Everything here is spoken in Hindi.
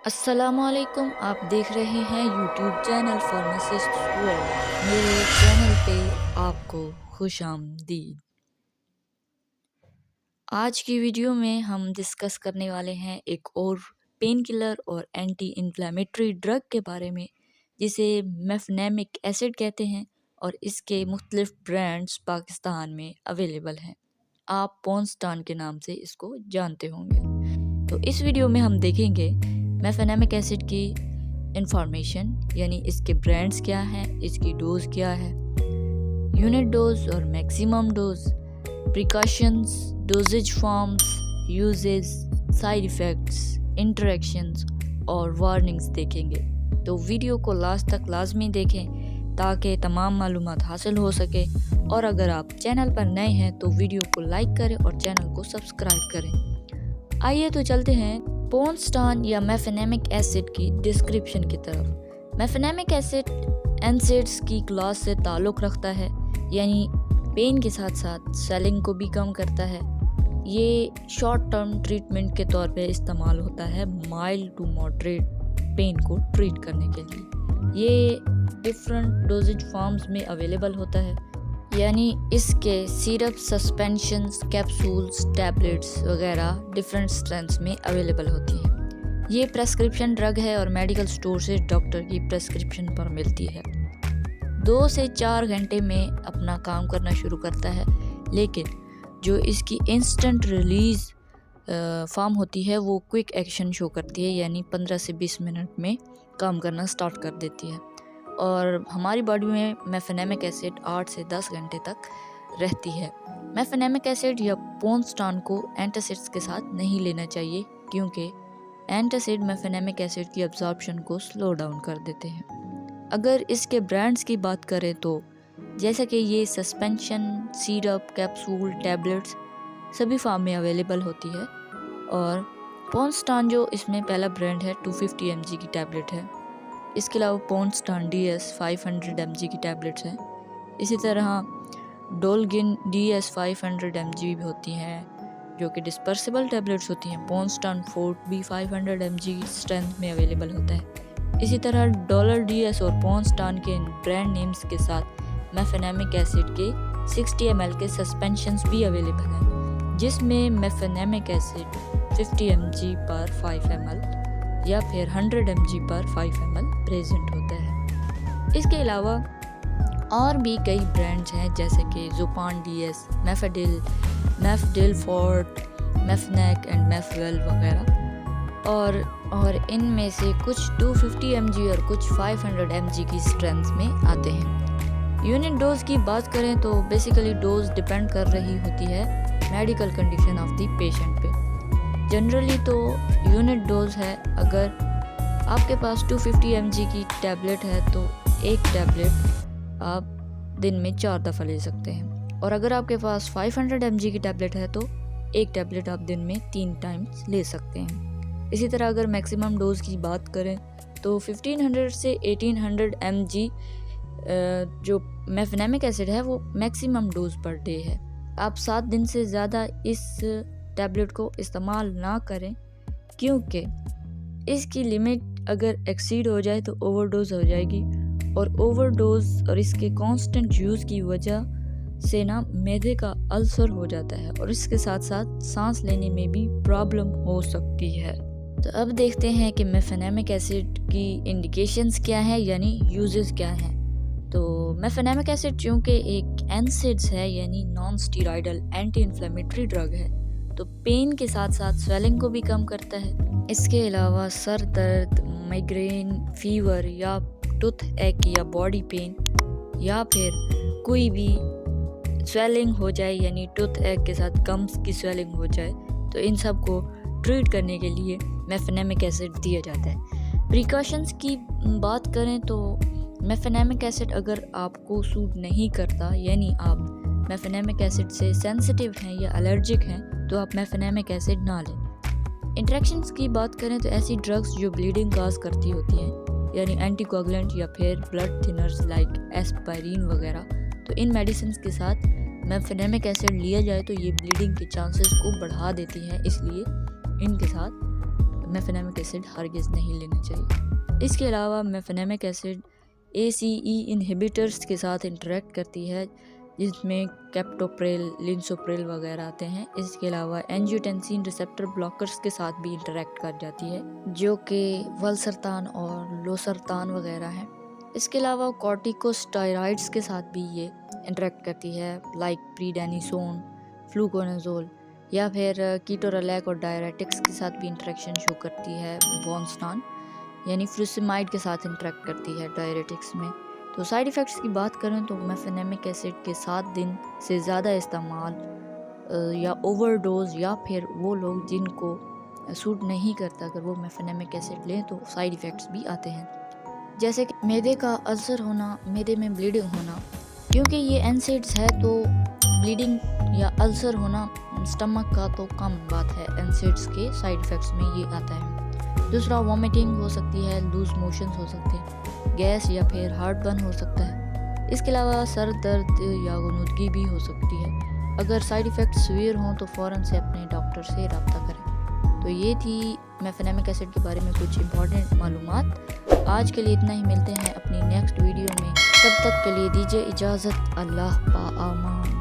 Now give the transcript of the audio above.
अस्सलामुअलैकुम। आप देख रहे हैं यूट्यूब चैनल फार्मासिस्ट वर्ल्ड। मेरे चैनल पे आपको खुशामदीद। आज की वीडियो में हम डिस्कस करने वाले हैं एक और पेन किलर और एंटी इन्फ्लेमेटरी ड्रग के बारे में, जिसे मेफनेमिक एसिड कहते हैं और इसके मुख्तलिफ ब्रांड्स पाकिस्तान में अवेलेबल हैं। आप पॉन्स्टान के नाम से इसको जानते होंगे। तो इस वीडियो में हम देखेंगे मेफनेमिक एसिड की इंफॉर्मेशन, यानी इसके ब्रांड्स क्या हैं, इसकी डोज क्या है, यूनिट डोज और maximum dose, precautions, doses forms, uses, side effects, interactions और वार्निंग्स देखेंगे। तो वीडियो को लास्ट तक लाजमी देखें ताकि तमाम मालूमात हासिल हो सके। और अगर आप चैनल पर नए हैं तो वीडियो को लाइक करें और चैनल को सब्सक्राइब करें। आइए तो चलते हैं पॉन्स्टान या मेफनेमिक एसिड की डिस्क्रिप्शन की तरफ। मेफनेमिक एसिड एनसेड्स की क्लास से ताल्लुक़ रखता है, यानी पेन के साथ साथ स्वेलिंग को भी कम करता है। ये शॉर्ट टर्म ट्रीटमेंट के तौर पे इस्तेमाल होता है माइल्ड टू मॉडरेट पेन को ट्रीट करने के लिए। ये डिफरेंट डोजेज फॉर्म्स में अवेलेबल होता है, यानी इसके सिरप, सस्पेंशंस, कैप्सूल्स, टैबलेट्स वगैरह डिफरेंट स्ट्रेंथ्स में अवेलेबल होती हैं। ये प्रेस्क्रिप्शन ड्रग है और मेडिकल स्टोर से डॉक्टर की प्रेस्क्रिप्शन पर मिलती है। 2 से 4 घंटे में अपना काम करना शुरू करता है, लेकिन जो इसकी इंस्टेंट रिलीज़ फॉर्म होती है वो क्विक एक्शन शो करती है, यानी 15 से 20 मिनट में काम करना स्टार्ट कर देती है। और हमारी बॉडी में मेफनेमिक एसिड 8 से 10 घंटे तक रहती है। मेफनेमिक एसिड या पॉन्स्टान को एंटासिड्स के साथ नहीं लेना चाहिए, क्योंकि एंटासिड मेफनेमिक एसिड की अब्जॉर्प्शन को स्लो डाउन कर देते हैं। अगर इसके ब्रांड्स की बात करें तो जैसा कि ये सस्पेंशन, सिरप, कैप्सूल, टैबलेट्स सभी फॉर्म में अवेलेबल होती है। और पॉन्स्टान जो इसमें पहला ब्रांड है 250 mg की टैबलेट है। इसके अलावा पॉन्स्टान DS 500 mg की टैबलेट्स हैं। इसी तरह डोलगिन DS 500 mg भी होती हैं, जो कि डिस्पर्सिबल टैबलेट्स होती हैं। पॉन्स्टान फोर्ट भी 500 mg स्ट्रेंथ में अवेलेबल होता है। इसी तरह डॉलर DS और पॉन्स्टान के ब्रांड नेम्स के साथ मेफनेमिक एसिड के 60 ml के सस्पेंशंस भी अवेलेबल हैं, जिसमें मेफनेमिक एसिड 50 mg पर 5 ml या फिर 100 mg पर 5 ml प्रेजेंट होता है। इसके अलावा और भी कई ब्रांड्स हैं, जैसे कि ज़ुपान DS, मेफेडिल, मेफडिल फोर्ट, मेफनेक एंड मेफवेल वगैरह। और इनमें से कुछ 250 mg और कुछ 500 mg की स्ट्रेंथ में आते हैं। यूनिट डोज की बात करें तो बेसिकली डोज डिपेंड कर रही होती है medical condition of the patient पे। जनरली तो यूनिट डोज है, अगर आपके पास 250 mg की टैबलेट है तो एक टैबलेट आप दिन में 4 दफ़ा ले सकते हैं, और अगर आपके पास 500 mg की टैबलेट है तो एक टैबलेट आप दिन में 3 टाइम्स ले सकते हैं। इसी तरह अगर मैक्सिमम डोज की बात करें तो 1500 से 1800 mg जो मेफनेमिक एसिड है वो मैक्सिमम डोज पर डे है। आप 7 दिन से ज़्यादा इस टैबलेट को इस्तेमाल ना करें, क्योंकि इसकी लिमिट अगर एक्सीड हो जाए तो ओवरडोज हो जाएगी, और ओवरडोज और इसके कांस्टेंट यूज़ की वजह से ना मैदे का अल्सर हो जाता है, और इसके साथ साथ सांस लेने में भी प्रॉब्लम हो सकती है। तो अब देखते हैं कि मेफनेमिक एसिड की इंडिकेशंस क्या है, यानी यूजेस क्या हैं। तो मेफनेमिक एसिड चूँकि एक एनसेड्स है, यानी non steroidal anti inflammatory drug है, तो पेन के साथ साथ स्वेलिंग को भी कम करता है। इसके अलावा सर दर्द, माइग्रेन, फीवर या टूथ एक या बॉडी पेन या फिर कोई भी स्वेलिंग हो जाए, यानी टूथ एक के साथ गम्स की स्वेलिंग हो जाए, तो इन सब को ट्रीट करने के लिए मेफनेमिक एसिड दिया जाता है। प्रिकॉशंस की बात करें तो मेफनेमिक एसिड अगर आपको सूट नहीं करता, यानी आप मेफनेमिक एसिड से सेंसिटिव हैं या एलर्जिक हैं, तो आप मेफनेमिक एसिड ना लें। इंटरेक्शंस की बात करें तो ऐसी ड्रग्स जो ब्लीडिंग काज करती होती हैं, यानी एंटीकोगुलेंट या फिर ब्लड थिनर्स लाइक एस्पायरिन वगैरह, तो इन मेडिसिन के साथ मेफनेमिक एसिड लिया जाए तो ये ब्लीडिंग के चांसेस को बढ़ा देती है, इसलिए इनके साथ मेफेनेमिक एसिड हरगिज़ नहीं लेना चाहिए। इसके अलावा मेफेनेमिक एसिड ACE इनहिबिटर्स के साथ इंटरेक्ट करती है, जिसमें कैप्टोप्रिल, लिंसोप्रिल वगैरह आते हैं। इसके अलावा एंजियोटेंसिन रिसेप्टर ब्लॉकर्स के साथ भी इंटरेक्ट कर जाती है, जो कि वल्सरतान और लोसरतान वगैरह हैं। इसके अलावा कॉर्टिकोस्टेरॉइड्स के साथ भी ये इंटरेक्ट करती है, लाइक प्रीडेनिसोन, फ्लूकोनाजोल, या फिर कीटोरेलैक और डायरेटिक्स के साथ भी इंटरेक्शन शो करती है। बोनस्टान यानी फ्लुसिमाइड के साथ इंटरेक्ट करती है डायरेटिक्स में। तो साइड इफ़ेक्ट्स की बात करें तो मेफेनेमिक एसिड के 7 दिन से ज़्यादा इस्तेमाल या ओवरडोज, या फिर वो लोग जिनको सूट नहीं करता अगर वो मेफेनेमिक एसिड लें तो साइड इफ़ेक्ट्स भी आते हैं, जैसे कि मैदे का अल्सर होना, मैदे में ब्लीडिंग होना। क्योंकि ये एनसेड्स है तो ब्लीडिंग या अल्सर होना स्टमक का तो कम बात है, एनसेड्स के साइड इफ़ेक्ट्स में ये आता है। दूसरा, वॉमिटिंग हो सकती है, लूज मोशंस हो सकते हैं, गैस या फिर हार्ट बर्न हो सकता है। इसके अलावा सर दर्द या गुनूदगी भी हो सकती है। अगर साइड इफ़ेक्ट सीवियर हों तो फ़ौरन से अपने डॉक्टर से रब्ता करें। तो ये थी मेफेनेमिक एसिड के बारे में कुछ इंपॉर्टेंट मालूमात। आज के लिए इतना ही, मिलते हैं अपनी नेक्स्ट वीडियो में। तब तक के लिए दीजिए इजाज़त। अल्लाह पाअमान।